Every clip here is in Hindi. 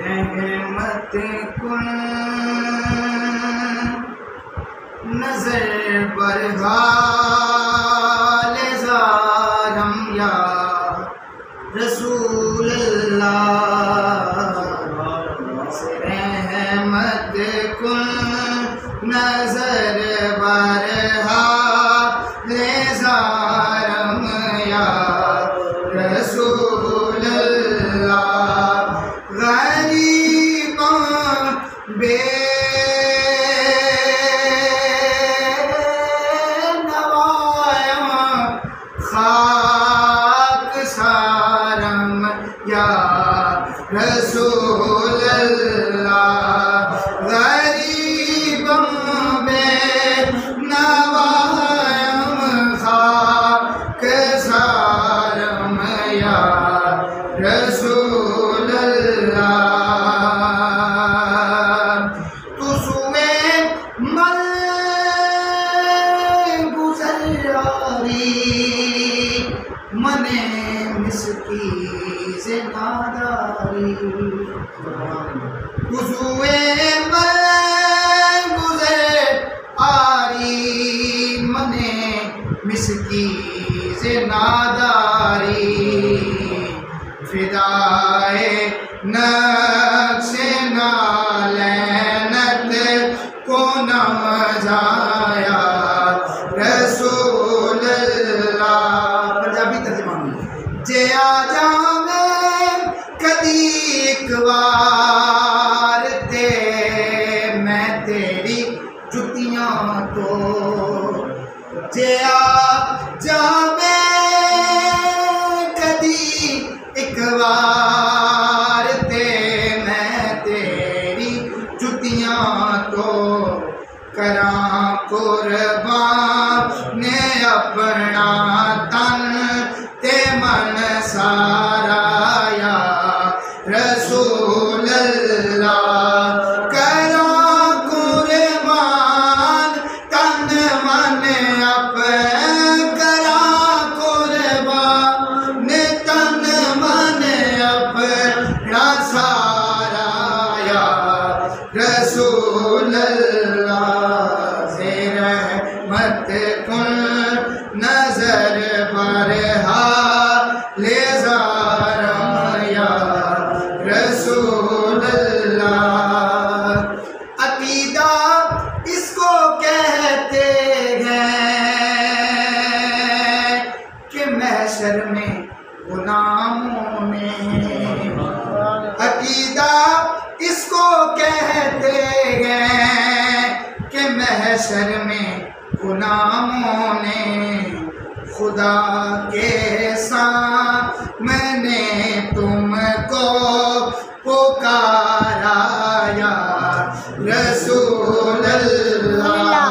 रहमत कुन नजर बरहाल ज़ारम या रसूल अल्लाह। रहमत कुन नजर बरहाल ज़ारम या रसूल अल्लाह। गरीबों बेनवायों खाक सारम या रसूल अल्लाह। गरीबों बेनवायों खाक सारम या रसूल अल्लाह। तुसुए मल गुज़रारी मने मिसकी से नादारी। तुसुए मल गुज़रारी मने मिसकी से नादारी। फिदाए नक्शे नालैनत को नमजाया रसूल अल्लाह। पंजाबी तर्जुमा जे आ जावे कदी एक बार ते मैं तेरी जुतियां तो। जे आ जावे एक बार ते मैं तेरी जुतियां तो करां कुर्बान ने अपना तन ते मन सारा या रसूल अल्लाह। करां कुर्बान तन मन रसूल अल्लाह। से रहमत कुन नजर बरहाल ज़ारम या रसूल अल्लाह। अकीदा इसको कहते हैं कि महशर में गुलामों ने। अकीदा इसको कहते हैं कि महशर में गुलामों ने खुदा के सामने तुमको पुकारा या रसूल अल्लाह।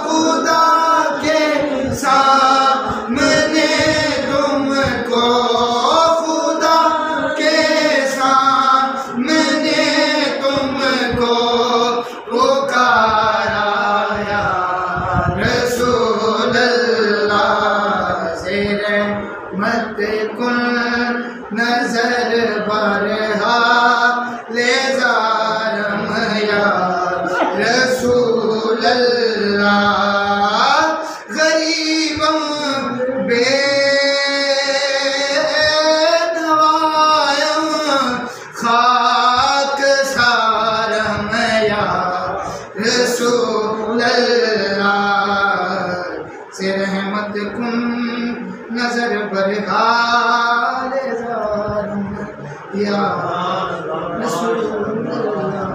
खुदा के सामने तुमको रहमत कुन नजर बरहाल ज़ारम या रसूल अल्लाह। गरीबों बेनवायों खाक सारम या रसूल अल्लाह। से रहमत कुन नजर बरहाल ज़ारम या रसूल अल्लाह।